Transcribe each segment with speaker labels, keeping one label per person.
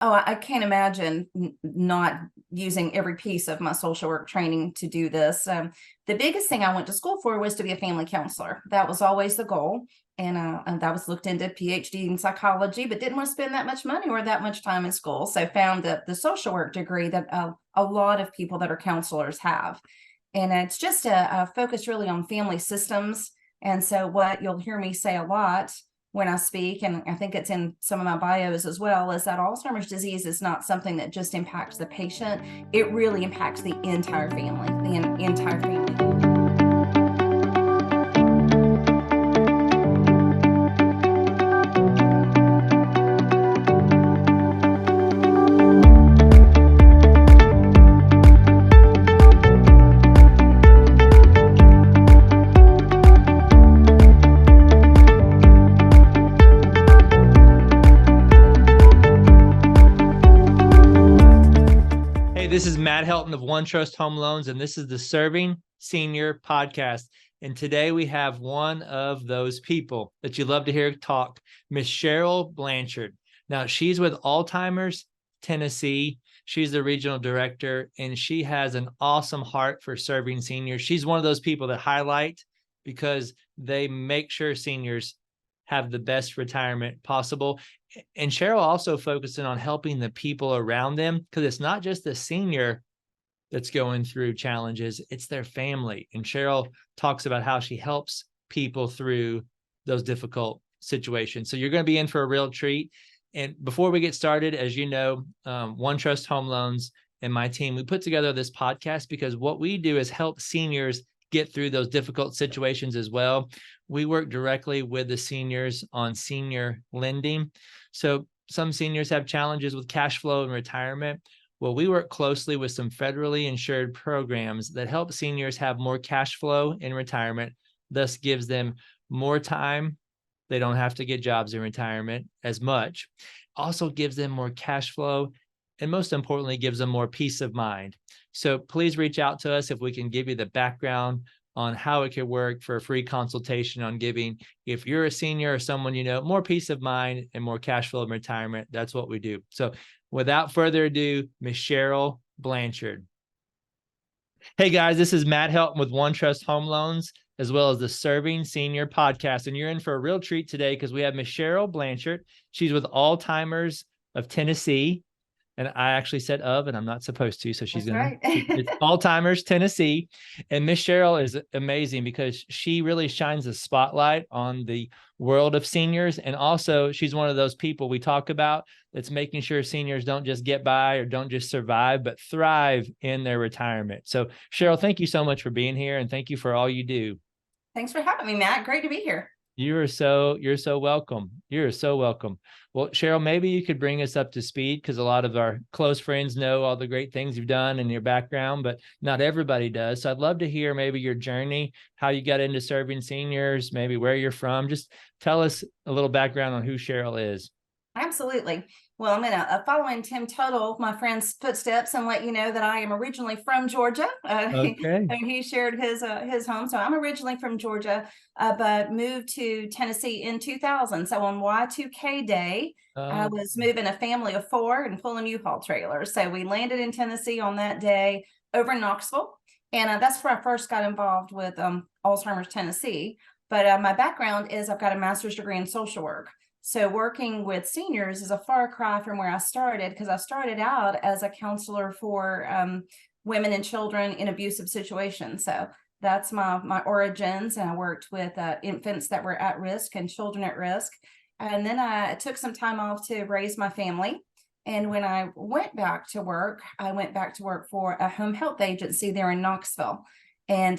Speaker 1: Oh, I can't imagine not using every piece of my social work training to do this. The biggest thing I went to school for was to be a family counselor. That was always the goal. And that was looked into PhD in psychology, but didn't want to spend that much money or that much time in school. So found that the social work degree that a lot of people that are counselors have. And it's just a focus really on family systems. And so what you'll hear me say a lot when I speak, and I think it's in some of my bios as well, is that Alzheimer's disease is not something that just impacts the patient. It really impacts the entire family, the entire family.
Speaker 2: This is Matt Helton of OneTrust Home Loans, and this is the Serving Senior Podcast. And today we have one of those people that you love to hear talk, Miss Cheryl Blanchard. Now, she's with Alzheimer's Tennessee. She's the regional director, and she has an awesome heart for serving seniors. She's one of those people that highlight because they make sure seniors have the best retirement possible. And Cheryl also focusing on helping the people around them, because it's not just the senior that's going through challenges, it's their family. And Cheryl talks about how she helps people through those difficult situations. So you're going to be in for a real treat. And before we get started, as you know, OneTrust Home Loans and my team, we put together this podcast because what we do is help seniors get through those difficult situations as well. We work directly with the seniors on senior lending. So some seniors have challenges with cash flow and retirement. Well, we work closely with some federally insured programs that help seniors have more cash flow in retirement, thus gives them more time. They don't have to get jobs in retirement as much. Also gives them more cash flow, and most importantly, gives them more peace of mind. So please reach out to us if we can give you the background on how it could work for a free consultation on giving, if you're a senior or someone you know, more peace of mind and more cash flow in retirement. That's what we do. So without further ado, Miss Cheryl Blanchard. Hey guys, this is Matt Helton with OneTrust Home Loans, as well as the Serving Senior Podcast. And you're in for a real treat today because we have Miss Cheryl Blanchard. She's with Alzheimer's of Tennessee. And I actually said of, and I'm not supposed to. So she's going to, it's Alzheimer's Tennessee. And Miss Cheryl is amazing because she really shines a spotlight on the world of seniors. And also she's one of those people we talk about that's making sure seniors don't just get by or don't just survive, but thrive in their retirement. So Cheryl, thank you so much for being here. And thank you for all you do.
Speaker 1: Thanks for having me, Matt. Great to be here.
Speaker 2: You're so welcome. You're so welcome. Well, Cheryl, maybe you could bring us up to speed because a lot of our close friends know all the great things you've done and your background, but not everybody does. So I'd love to hear maybe your journey, how you got into serving seniors, maybe where you're from. Just tell us a little background on who Cheryl is.
Speaker 1: Absolutely. Well, I'm going to follow in Tim Tuttle, my friend's footsteps, and let you know that I am originally from Georgia.
Speaker 2: Okay.
Speaker 1: And he shared his home. So I'm originally from Georgia, but moved to Tennessee in 2000. So on Y2K day, I was moving a family of 4 and pulling U-Haul trailers. So we landed in Tennessee on that day over in Knoxville. And that's where I first got involved with Alzheimer's Tennessee. But my background is I've got a master's degree in social work. So working with seniors is a far cry from where I started, because I started out as a counselor for women and children in abusive situations. So that's my origins. And I worked with infants that were at risk and children at risk. And then I took some time off to raise my family. And when I went back to work, I went back to work for a home health agency there in Knoxville. And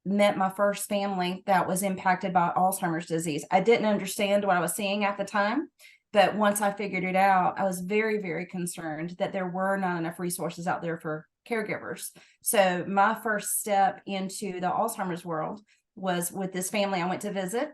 Speaker 1: met my first family that was impacted by Alzheimer's disease. I didn't understand what I was seeing at the time, but once I figured it out, I was very, very concerned that there were not enough resources out there for caregivers. So my first step into the Alzheimer's world was with this family I went to visit.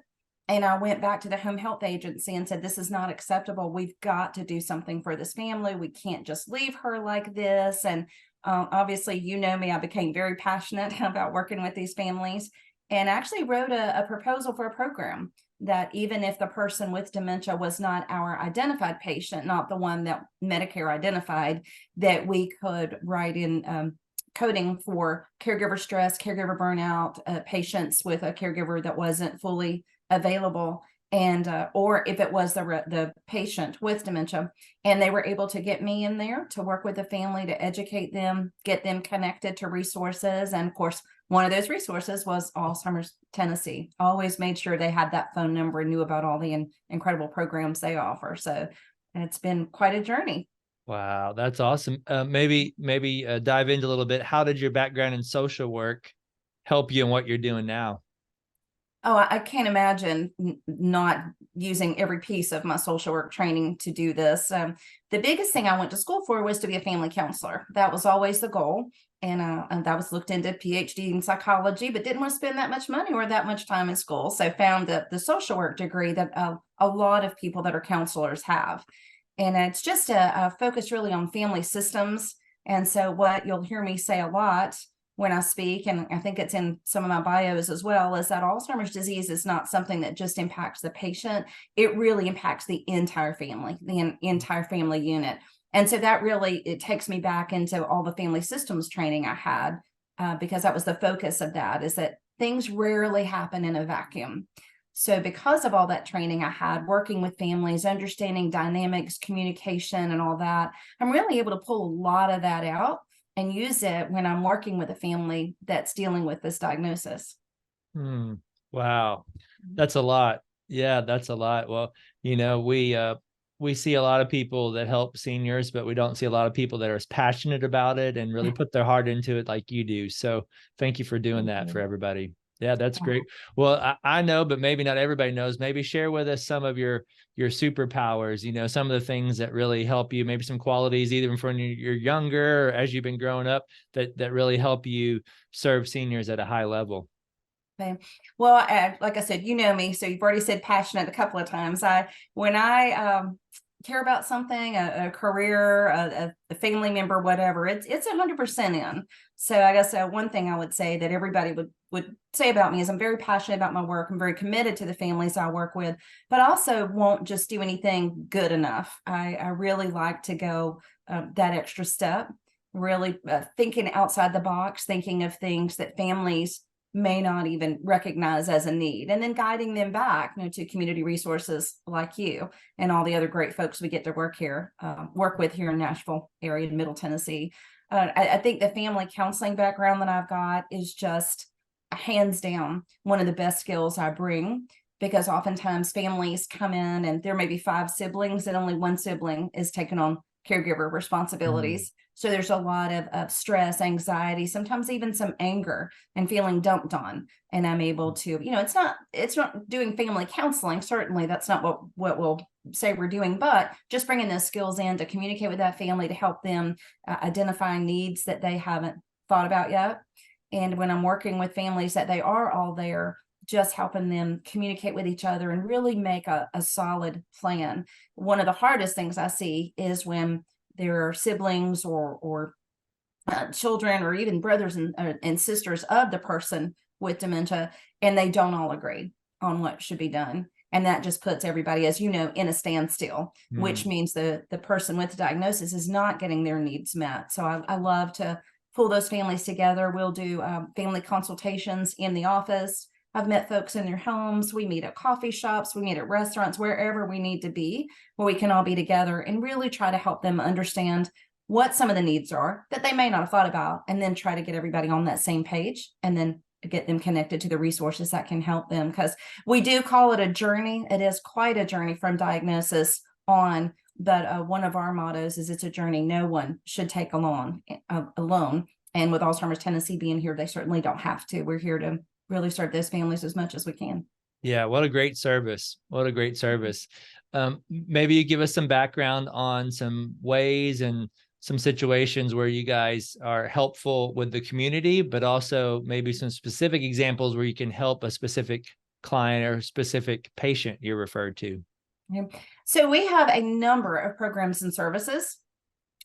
Speaker 1: And I went back to the home health agency and said, this is not acceptable. We've got to do something for this family. We can't just leave her like this. And obviously, you know me, I became very passionate about working with these families and actually wrote a proposal for a program that even if the person with dementia was not our identified patient, not the one that Medicare identified, that we could write in coding for caregiver stress, caregiver burnout, patients with a caregiver that wasn't fully available, and or if it was the patient with dementia, and they were able to get me in there to work with the family, to educate them, get them connected to resources. And of course, one of those resources was Alzheimer's Tennessee. Always made sure they had that phone number and knew about all the incredible programs they offer. So it's been quite a journey.
Speaker 2: Wow, that's awesome. Maybe dive into a little bit. How did your background in social work help you in what you're doing now?
Speaker 1: Oh, I can't imagine not using every piece of my social work training to do this. The biggest thing I went to school for was to be a family counselor. That was always the goal. And that was looked into PhD in psychology, but didn't want to spend that much money or that much time in school. So found the social work degree that a lot of people that are counselors have. And it's just a focus really on family systems. And so what you'll hear me say a lot when I speak, and I think it's in some of my bios as well, is that Alzheimer's disease is not something that just impacts the patient. It really impacts the entire family, the entire family unit. And so that really, it takes me back into all the family systems training I had, because that was the focus of that, is that things rarely happen in a vacuum. So because of all that training I had, working with families, understanding dynamics, communication, and all that, I'm really able to pull a lot of that out and use it when I'm working with a family that's dealing with this diagnosis.
Speaker 2: Wow. That's a lot. Yeah, that's a lot. Well, we see a lot of people that help seniors, but we don't see a lot of people that are as passionate about it and really put their heart into it like you do. So thank you for doing that for everybody. Yeah, that's great. Well, I know, but maybe not everybody knows. Maybe share with us some of your superpowers, some of the things that really help you, maybe some qualities either from when you're younger or as you've been growing up that really help you serve seniors at a high level.
Speaker 1: Okay. Well, like I said, you know me, so you've already said passionate a couple of times. When I care about something, a career, a family member, whatever, it's 100% in. So I guess one thing I would say that everybody would say about me is I'm very passionate about my work. I'm very committed to the families I work with, but also won't just do anything good enough. I really like to go that extra step, really thinking outside the box, thinking of things that families may not even recognize as a need, and then guiding them back to community resources like you and all the other great folks we get to work with here in Nashville area in Middle Tennessee. I think the family counseling background that I've got is just hands down one of the best skills I bring, because oftentimes families come in and there may be 5 siblings and only one sibling is taking on caregiver responsibilities. So there's a lot of stress, anxiety, sometimes even some anger and feeling dumped on. And I'm able to, it's not doing family counseling. Certainly that's not what we'll say we're doing, but just bringing those skills in to communicate with that family, to help them identifying needs that they haven't thought about yet. And when I'm working with families that they are all there, just helping them communicate with each other and really make a solid plan. One of the hardest things I see is when there are siblings or children or even brothers and sisters of the person with dementia, and they don't all agree on what should be done. And that just puts everybody, as you know, in a standstill, which means the person with the diagnosis is not getting their needs met. So I love to pull those families together. We'll do family consultations in the office. I've met folks in their homes. We meet at coffee shops. We meet at restaurants, wherever we need to be, where we can all be together and really try to help them understand what some of the needs are that they may not have thought about, and then try to get everybody on that same page and then get them connected to the resources that can help them. Because we do call it a journey. It is quite a journey from diagnosis on. But one of our mottos is it's a journey no one should take alone. And with Alzheimer's Tennessee being here, they certainly don't have to. We're here to really serve those families as much as we can.
Speaker 2: Yeah, what a great service. What a great service. Maybe you give us some background on some ways and some situations where you guys are helpful with the community, but also maybe some specific examples where you can help a specific client or specific patient you're referred to.
Speaker 1: So we have a number of programs and services.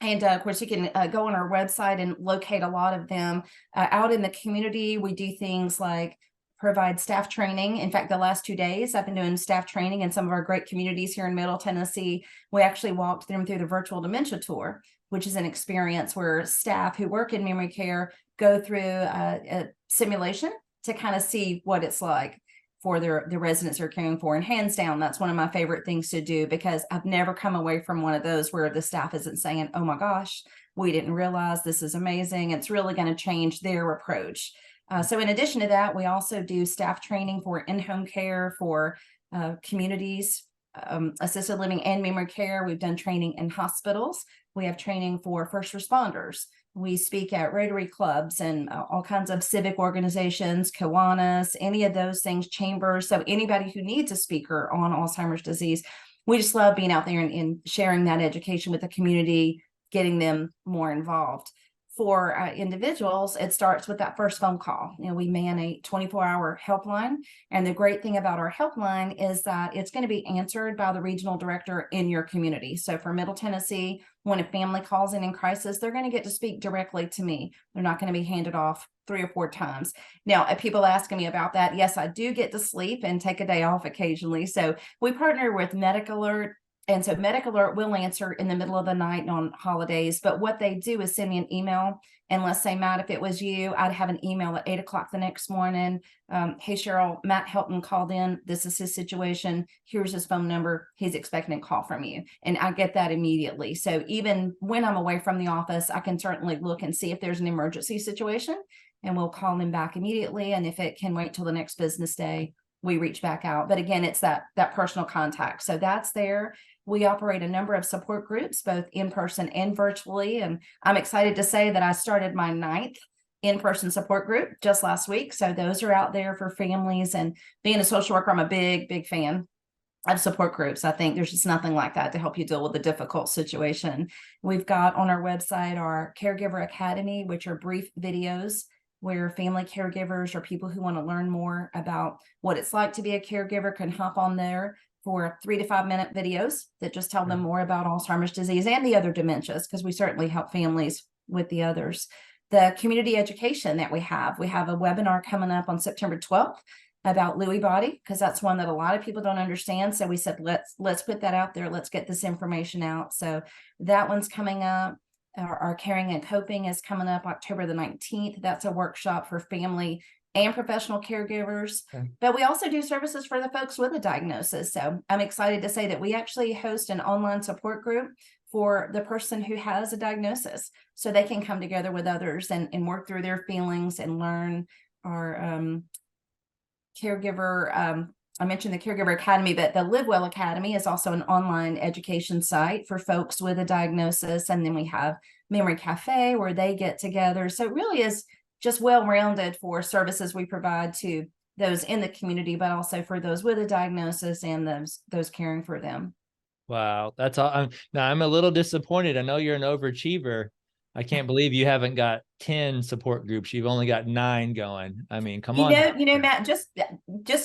Speaker 1: And of course, you can go on our website and locate a lot of them. Out in the community, we do things like provide staff training. In fact, the last 2 days, I've been doing staff training in some of our great communities here in Middle Tennessee. We actually walked them through the virtual dementia tour, which is an experience where staff who work in memory care go through a simulation to kind of see what it's like for the residents they're caring for. And hands down, that's one of my favorite things to do, because I've never come away from one of those where the staff isn't saying, oh my gosh, we didn't realize this is amazing. It's really going to change their approach. So in addition to that, we also do staff training for in-home care for communities, assisted living and memory care. We've done training in hospitals. We have training for first responders. We speak at Rotary clubs and all kinds of civic organizations, Kiwanis, any of those things, chambers. So anybody who needs a speaker on Alzheimer's disease, we just love being out there and sharing that education with the community, getting them more involved. For individuals, it starts with that first phone call. We man a 24-hour helpline. And the great thing about our helpline is that it's going to be answered by the regional director in your community. So for Middle Tennessee, when a family calls in crisis, they're going to get to speak directly to me. They're not going to be handed off 3 or 4 times. Now, people asking me about that, yes, I do get to sleep and take a day off occasionally. So we partner with Medic Alert. And so Medic Alert will answer in the middle of the night and on holidays. But what they do is send me an email. And let's say, Matt, if it was you, I'd have an email at 8 o'clock the next morning. Hey, Cheryl, Matt Helton called in. This is his situation. Here's his phone number. He's expecting a call from you. And I get that immediately. So even when I'm away from the office, I can certainly look and see if there's an emergency situation, and we'll call them back immediately. And if it can wait till the next business day, we reach back out. But again, it's that personal contact. So that's there. We operate a number of support groups, both in person and virtually. And I'm excited to say that I started my 9th in-person support group just last week. So those are out there for families. And being a social worker, I'm a big fan of support groups. I think there's just nothing like that to help you deal with a difficult situation. We've got on our website our Caregiver Academy, which are brief videos where family caregivers or people who want to learn more about what it's like to be a caregiver can hop on there for 3 to 5 minute videos that just tell them more about Alzheimer's disease and the other dementias, because we certainly help families with the others. The community education that we have a webinar coming up on September 12th about Lewy body, because that's one that a lot of people don't understand. So we said, let's put that out there. Let's get this information out. So that one's coming up. Our caring and coping is coming up October the 19th. That's a workshop for family and professional caregivers. Okay. But we also do services for the folks with a diagnosis. So I'm excited to say that we actually host an online support group for the person who has a diagnosis, so they can come together with others and work through their feelings and learn. Our caregiver, I mentioned the Caregiver Academy, but the Live Well Academy is also an online education site for folks with a diagnosis. And then we have Memory Cafe where they get together. So it really is just well-rounded for services we provide to those in the community, but also for those with a diagnosis and those caring for them.
Speaker 2: Wow, that's all. Now I'm a little disappointed. I know you're an overachiever. I can't believe you haven't got 10 support groups. You've only got 9 going. I mean, come on.
Speaker 1: Matt, just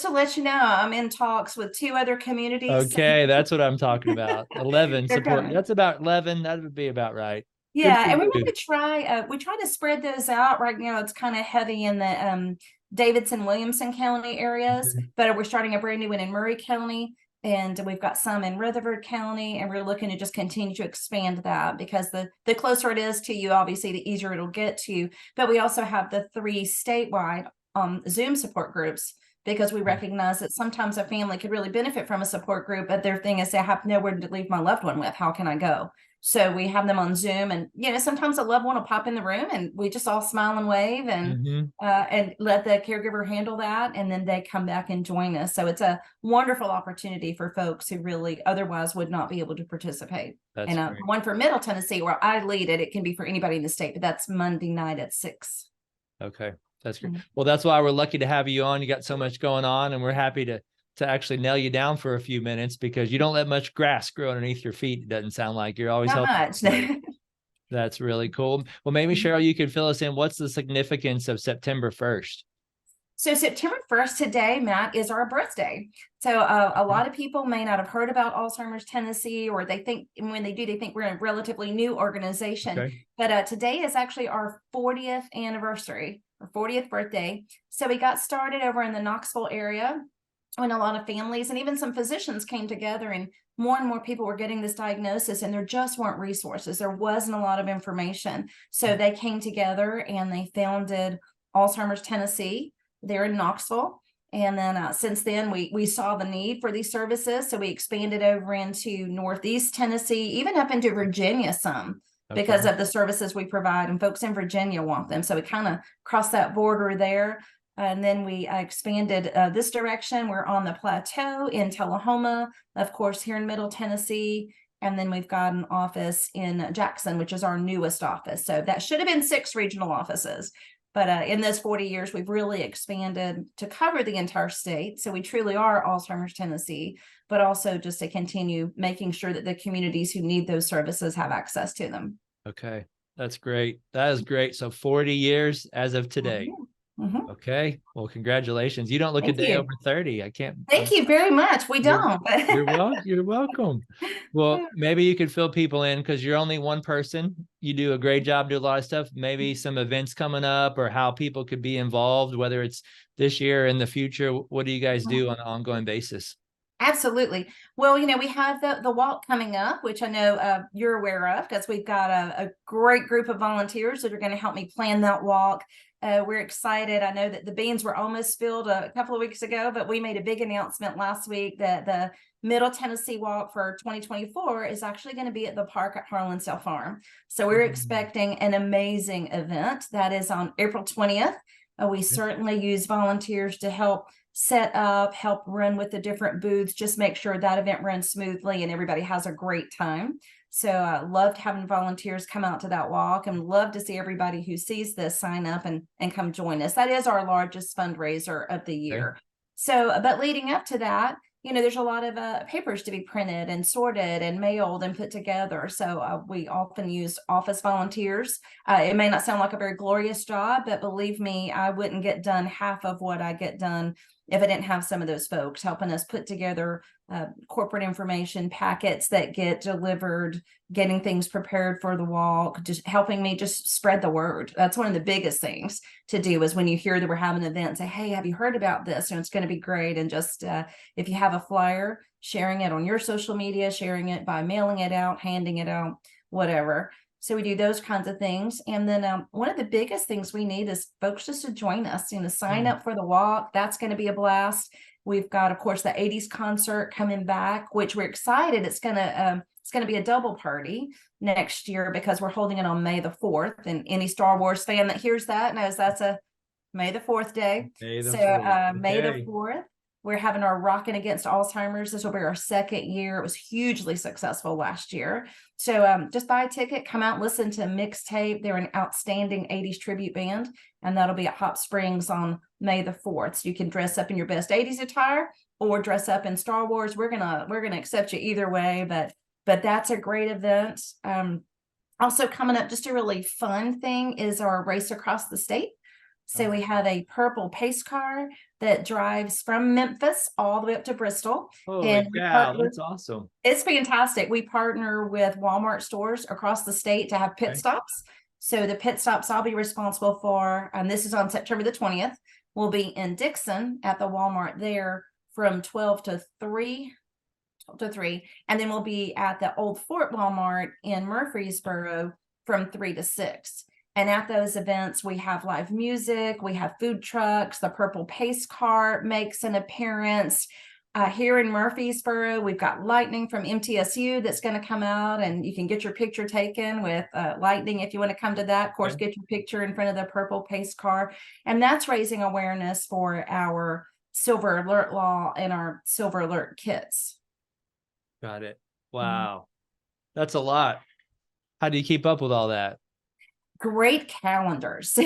Speaker 1: to let you know, I'm in talks with 2 other communities.
Speaker 2: Okay, that's what I'm talking about. 11 support. Coming. That's about 11. That would be about right.
Speaker 1: Yeah, and we want to try. We try to spread those out. Right now, it's kind of heavy in the Davidson, Williamson County areas, but we're starting a brand new one in Murray County, and we've got some in Rutherford County, and we're looking to just continue to expand that, because the closer it is to you, obviously, the easier it'll get to you. But we also have the 3 statewide Zoom support groups, because we recognize that sometimes a family could really benefit from a support group, but their thing is, I have nowhere to leave my loved one with. How can I go? So we have them on Zoom, and sometimes a loved one will pop in the room, and we just all smile and wave and let the caregiver handle that, and then they come back and join us. So it's a wonderful opportunity for folks who really otherwise would not be able to participate. That's and one for Middle Tennessee, where I lead it. It can be for anybody in the state, but that's Monday night at 6.
Speaker 2: Okay, that's great. Well, that's why we're lucky to have you on. You got so much going on, and we're happy to actually nail you down for a few minutes, because you don't let much grass grow underneath your feet. It doesn't sound like you're always helping. That's really cool. Well, maybe Cheryl, you could fill us in. What's the significance of September 1st?
Speaker 1: So September 1st today, Matt, is our birthday. So a lot of people may not have heard about Alzheimer's Tennessee, or they think when they do, they think we're a relatively new organization. Okay. But today is actually our 40th anniversary her 40th birthday. So we got started over in the Knoxville area when a lot of families and even some physicians came together, and more people were getting this diagnosis, and there just weren't resources. There wasn't a lot of information. So they came together and they founded Alzheimer's Tennessee there in Knoxville. And then since then, we saw the need for these services. So we expanded over into Northeast Tennessee, even up into Virginia some, because of the services we provide, and folks in Virginia want them. So we kind of crossed that border there. And then we expanded this direction. We're on the plateau in Tullahoma, of course, here in Middle Tennessee. And then we've got an office in Jackson, which is our newest office. So that should have been 6 regional offices. But in those 40 years, we've really expanded to cover the entire state. So we truly are Alzheimer's Tennessee, but also just to continue making sure that the communities who need those services have access to them.
Speaker 2: Okay, that's great. That is great. So 40 years as of today.
Speaker 1: Mm-hmm.
Speaker 2: Okay, well, congratulations. You don't look
Speaker 1: Thank
Speaker 2: a day
Speaker 1: you.
Speaker 2: over 30. I can't.
Speaker 1: Thank you very much. We don't.
Speaker 2: You're welcome. Well, maybe you could fill people in, because you're only one person. You do a great job, do a lot of stuff. Maybe some events coming up, or how people could be involved, whether it's this year or in the future. What do you guys do on an ongoing basis?
Speaker 1: Absolutely. Well, we have the walk coming up, which I know you're aware of, because we've got a great group of volunteers that are going to help me plan that walk. We're excited. I know that the beans were almost filled a couple of weeks ago, but we made a big announcement last week that the Middle Tennessee Walk for 2024 is actually going to be at the park at Harlan-Sale Farm. So we're expecting an amazing event. That is on April 20th. We certainly use volunteers to help set up, help run with the different booths, just make sure that event runs smoothly and everybody has a great time. So I loved having volunteers come out to that walk, and love to see everybody who sees this sign up and come join us. That is our largest fundraiser of the year. Okay. So, but leading up to that, there's a lot of papers to be printed and sorted and mailed and put together. So we often use office volunteers. It may not sound like a very glorious job, but believe me, I wouldn't get done half of what I get done if I didn't have some of those folks helping us put together corporate information packets that get delivered, getting things prepared for the walk, just helping me just spread the word. That's one of the biggest things to do, is when you hear that we're having an event, say, hey, have you heard about this? And it's going to be great. And just if you have a flyer, sharing it on your social media, sharing it by mailing it out, handing it out, whatever. So we do those kinds of things. And then one of the biggest things we need is folks just to join us, sign up for the walk. That's going to be a blast. We've got, of course, the 80s concert coming back, which we're excited. It's going to be a double party next year, because we're holding it on May the 4th. And any Star Wars fan that hears that knows that's a May the 4th day. May the 4th. We're having our Rockin' Against Alzheimer's. This will be our 2nd year. It was hugely successful last year. So just buy a ticket, come out, listen to Mixtape. They're an outstanding 80s tribute band, and that'll be at Hot Springs on May the 4th. So you can dress up in your best 80s attire or dress up in Star Wars. We're gonna accept you either way, but that's a great event. Also coming up, just a really fun thing is our race across the state. So we have a purple pace car that drives from Memphis all the way up to Bristol.
Speaker 2: Holy cow, that's awesome.
Speaker 1: It's fantastic. We partner with Walmart stores across the state to have pit stops. So the pit stops I'll be responsible for, and this is on September the 20th, will be in Dixon at the Walmart there from 12 to 3. And then we'll be at the Old Fort Walmart in Murfreesboro from 3 to 6. And at those events, we have live music, we have food trucks, the purple pace car makes an appearance. Here in Murfreesboro, we've got Lightning from MTSU that's going to come out, and you can get your picture taken with Lightning if you want to come to that. Of course, get your picture in front of the purple pace car. And that's raising awareness for our Silver Alert Law and our Silver Alert kits.
Speaker 2: Got it. Wow. That's a lot. How do you keep up with all that?
Speaker 1: Great calendars.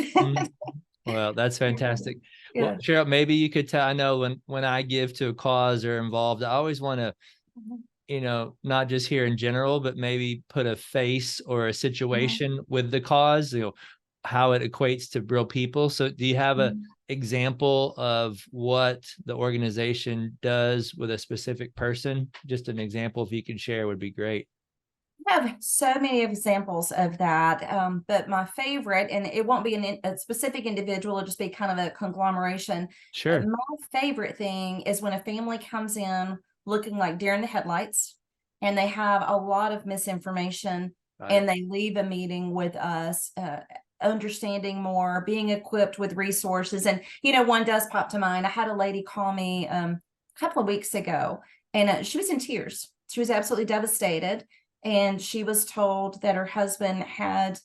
Speaker 2: Well, that's fantastic.
Speaker 1: Yeah.
Speaker 2: Well, Cheryl, maybe you could tell, I know when I give to a cause or involved, I always want to, not just hear in general, but maybe put a face or a situation with the cause, how it equates to real people. So do you have an example of what the organization does with a specific person? Just an example, if you can share, would be great.
Speaker 1: I have so many examples of that, but my favorite, and it won't be a specific individual, it'll just be kind of a conglomeration.
Speaker 2: Sure.
Speaker 1: My favorite thing is when a family comes in looking like deer in the headlights, and they have a lot of misinformation,
Speaker 2: Right.
Speaker 1: and they leave a meeting with us, understanding more, being equipped with resources. And, one does pop to mind. I had a lady call me a couple of weeks ago, and she was in tears. She was absolutely devastated, and she was told that her husband had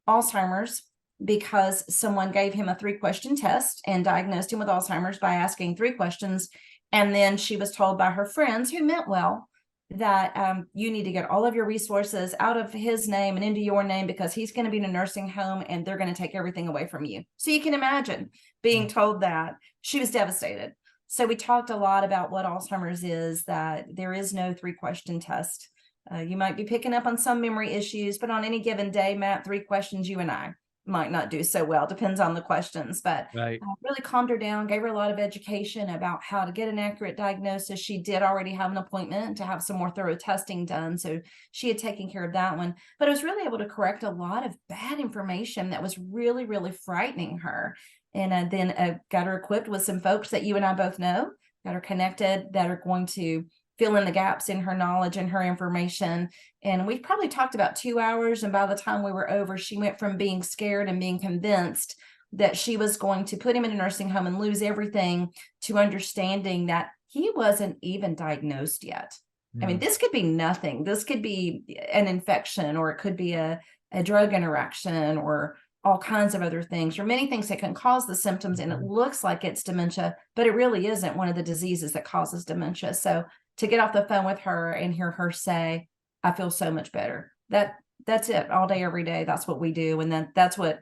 Speaker 1: Alzheimer's because someone gave him a 3-question test and diagnosed him with Alzheimer's by asking 3 questions. And then she was told by her friends, who meant well, that you need to get all of your resources out of his name and into your name, because he's going to be in a nursing home and they're going to take everything away from you. So you can imagine being told that. She was devastated. So we talked a lot about what Alzheimer's is, that there is no 3-question test. You might be picking up on some memory issues, but on any given day, Matt, 3 questions, you and I might not do so well. Depends on the questions. But
Speaker 2: Right.
Speaker 1: really calmed her down, gave her a lot of education about how to get an accurate diagnosis. She did already have an appointment to have some more thorough testing done, so she had taken care of that one. But I was really able to correct a lot of bad information that was really, really frightening her. And then got her equipped with some folks that you and I both know, got her connected, that are going to fill in the gaps in her knowledge and her information. And we probably talked about 2 hours. And by the time we were over, she went from being scared and being convinced that she was going to put him in a nursing home and lose everything, to understanding that he wasn't even diagnosed yet. I mean, this could be nothing. This could be an infection, or it could be a drug interaction, or all kinds of other things, or many things that can cause the symptoms. And it looks like it's dementia, but it really isn't one of the diseases that causes dementia. So to get off the phone with her and hear her say, I feel so much better. That's it, all day, every day. That's what we do. And then that's what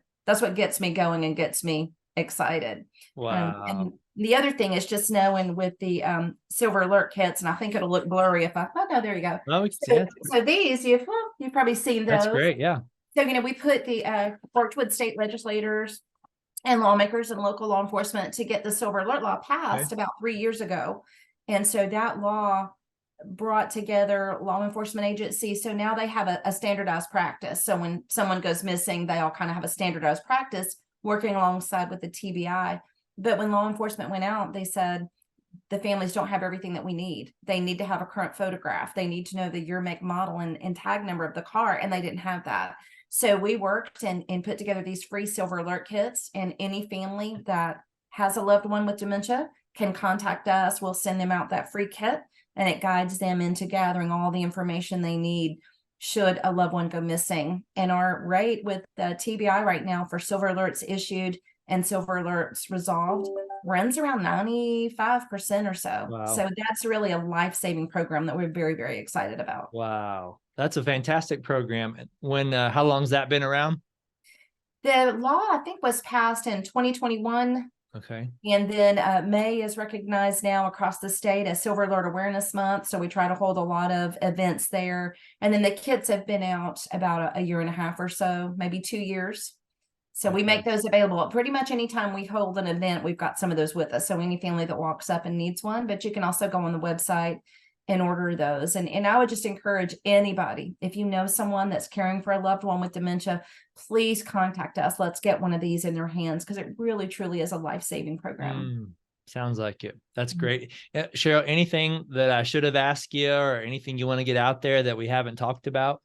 Speaker 1: gets me going and gets me excited.
Speaker 2: Wow.
Speaker 1: And the other thing is just knowing with the silver alert kits, and I think it'll look blurry if oh no, there you go.
Speaker 2: Oh,
Speaker 1: So these, you've probably seen
Speaker 2: that's
Speaker 1: those.
Speaker 2: great. Yeah.
Speaker 1: So, we put worked with state legislators and lawmakers and local law enforcement to get the silver alert law passed about 3 years ago. And so that law brought together law enforcement agencies. So now they have a standardized practice. So when someone goes missing, they all kind of have a standardized practice working alongside with the TBI. But when law enforcement went out, they said the families don't have everything that we need. They need to have a current photograph. They need to know the year, make, model, and tag number of the car. And they didn't have that. So we worked and put together these free silver alert kits, and any family that has a loved one with dementia can contact us. We'll send them out that free kit, and it guides them into gathering all the information they need should a loved one go missing. And our rate with the TBI right now for silver alerts issued and silver alerts resolved runs around 95% or so.
Speaker 2: Wow.
Speaker 1: So that's really a life-saving program that we're very, very excited about.
Speaker 2: Wow. That's a fantastic program. When, how long's that been around?
Speaker 1: The law, I think, was passed in 2021.
Speaker 2: Okay.
Speaker 1: And then May is recognized now across the state as Silver Alert Awareness Month. So we try to hold a lot of events there. And then the kits have been out about a year and a half or so, maybe 2 years. So we make those available pretty much anytime we hold an event. We've got some of those with us. So any family that walks up and needs one, but you can also go on the website and order those. And I would just encourage anybody, if you know someone that's caring for a loved one with dementia, please contact us. Let's get one of these in their hands, because it really, truly is a life-saving program.
Speaker 2: Sounds like it. That's great. Cheryl, anything that I should have asked you, or anything you want to get out there that we haven't talked about?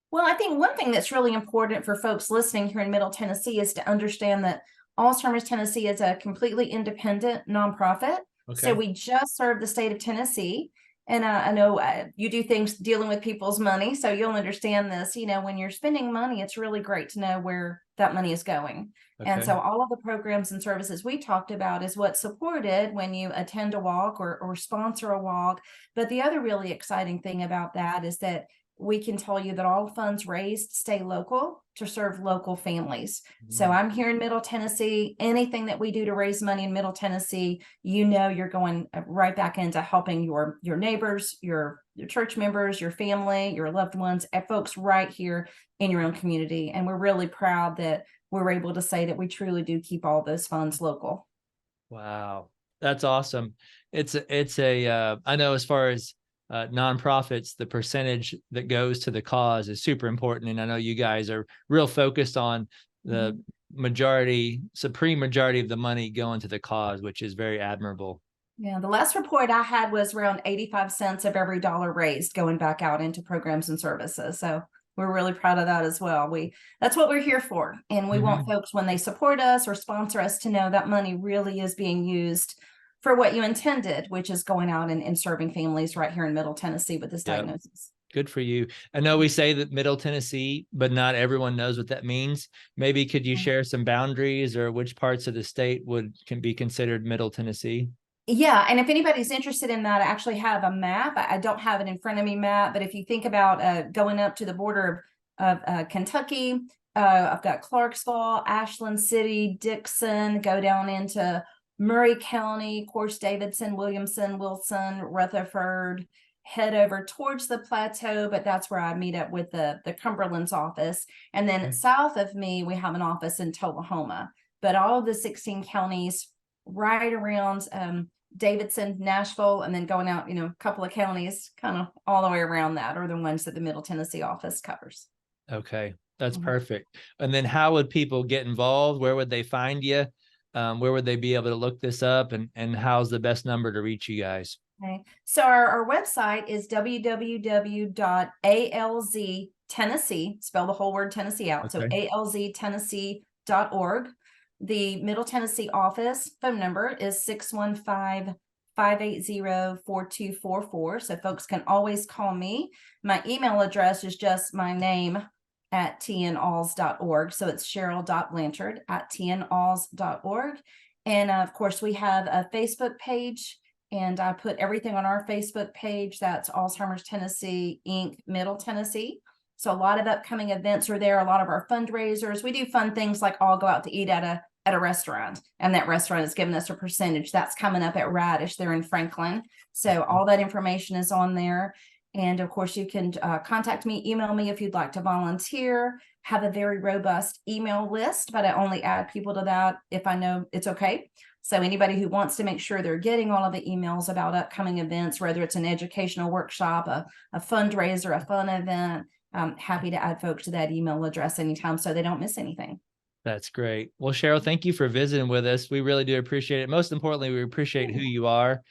Speaker 1: Well, I think one thing that's really important for folks listening here in Middle Tennessee is to understand that Alzheimer's Tennessee is a completely independent nonprofit. So we just serve the state of Tennessee. And I know you do things dealing with people's money, so you'll understand this. When you're spending money, it's really great to know where that money is going. And so all of the programs and services we talked about is what's supported when you attend a walk or sponsor a walk. But the other really exciting thing about that is that we can tell you that all funds raised stay local to serve local families. So I'm here in Middle Tennessee. Anything that we do to raise money in Middle Tennessee, you're going right back into helping your neighbors, your church members, your family, your loved ones, and folks right here in your own community. And we're really proud that we're able to say that we truly do keep all those funds local.
Speaker 2: Wow. That's awesome. I know, as far as nonprofits, the percentage that goes to the cause is super important. And I know you guys are real focused on the supreme majority of the money going to the cause, which is very admirable.
Speaker 1: Yeah, the last report I had was around 85 cents of every dollar raised going back out into programs and services. So we're really proud of that as well. That's what we're here for. And we want folks, when they support us or sponsor us, to know that money really is being used for what you intended, which is going out and serving families right here in Middle Tennessee with this diagnosis.
Speaker 2: Good for you. I know we say that Middle Tennessee, but not everyone knows what that means. Maybe could you share some boundaries or which parts of the state can be considered Middle Tennessee?
Speaker 1: Yeah, and if anybody's interested in that, I actually have a map. I don't have it in front of me, Matt, but if you think about going up to the border of Kentucky, I've got Clarksville, Ashland City, Dixon, go down into Murray County, of course, Davidson, Williamson, Wilson, Rutherford, head over towards the plateau, but that's where I meet up with the Cumberland's office. And then south of me, we have an office in Tullahoma, but all of the 16 counties right around Davidson, Nashville, and then going out, a couple of counties kind of all the way around that are the ones that the Middle Tennessee office covers.
Speaker 2: Okay, that's perfect. And then how would people get involved? Where would they find you? Where would they be able to look this up? And how's the best number to reach you guys?
Speaker 1: Okay, so our website is www.alztennessee, spell the whole word Tennessee out. So alztennessee.org. The Middle Tennessee office phone number is 615-580-4244. So folks can always call me. My email address is just my name at tnalls.org. So it's Cheryl.Blanchard at tnalls.org. And of course, we have a Facebook page, and I put everything on our Facebook page. That's Alzheimer's Tennessee, Inc., Middle Tennessee. So a lot of upcoming events are there, a lot of our fundraisers. We do fun things like all go out to eat at a restaurant, and that restaurant is giving us a percentage. That's coming up at Radish there in Franklin. So all that information is on there. And of course, you can contact me, email me if you'd like to volunteer. Have a very robust email list, but I only add people to that if I know it's okay. So anybody who wants to make sure they're getting all of the emails about upcoming events, whether it's an educational workshop, a fundraiser, a fun event, I'm happy to add folks to that email address anytime so they don't miss anything.
Speaker 2: That's great. Well, Cheryl, thank you for visiting with us. We really do appreciate it. Most importantly, we appreciate who you are,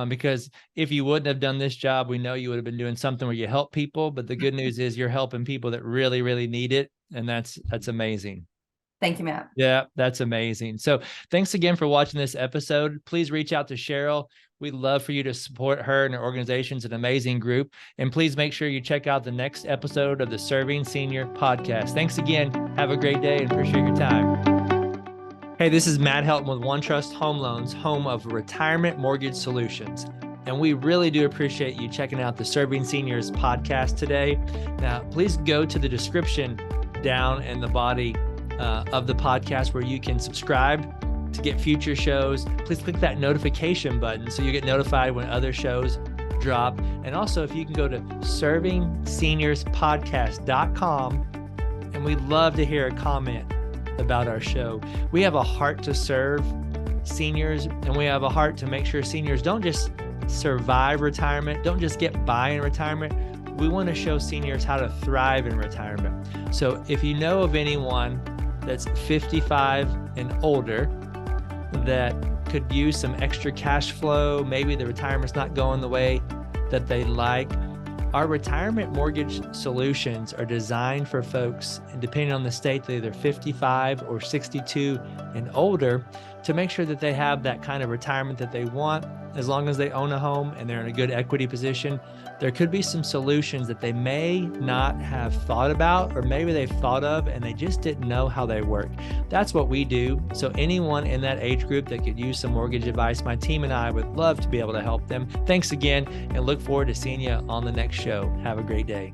Speaker 2: because if you wouldn't have done this job, we know you would have been doing something where you help people. But the good news is you're helping people that really, really need it. And that's amazing.
Speaker 1: Thank you, Matt.
Speaker 2: Yeah, that's amazing. So thanks again for watching this episode. Please reach out to Cheryl. We'd love for you to support her and her organization. It's an amazing group. And please make sure you check out the next episode of the Serving Senior podcast. Thanks again. Have a great day and appreciate your time. Hey, this is Matt Helton with OneTrust Home Loans, home of retirement mortgage solutions. And we really do appreciate you checking out the Serving Seniors podcast today. Now, please go to the description down in the body of the podcast where you can subscribe to get future shows. Please click that notification button so you get notified when other shows drop. And also, if you can go to servingseniorspodcast.com, and we'd love to hear a comment about our show. We have a heart to serve seniors, and we have a heart to make sure seniors don't just survive retirement, don't just get by in retirement. We want to show seniors how to thrive in retirement. So if you know of anyone that's 55 and older that could use some extra cash flow, maybe the retirement's not going the way that they like, our retirement mortgage solutions are designed for folks, and depending on the state, they're either 55 or 62 and older, to make sure that they have that kind of retirement that they want. As long as they own a home and they're in a good equity position, there could be some solutions that they may not have thought about, or maybe they've thought of and they just didn't know how they work. That's what we do. So anyone in that age group that could use some mortgage advice, my team and I would love to be able to help them. Thanks again, and look forward to seeing you on the next show. Have a great day.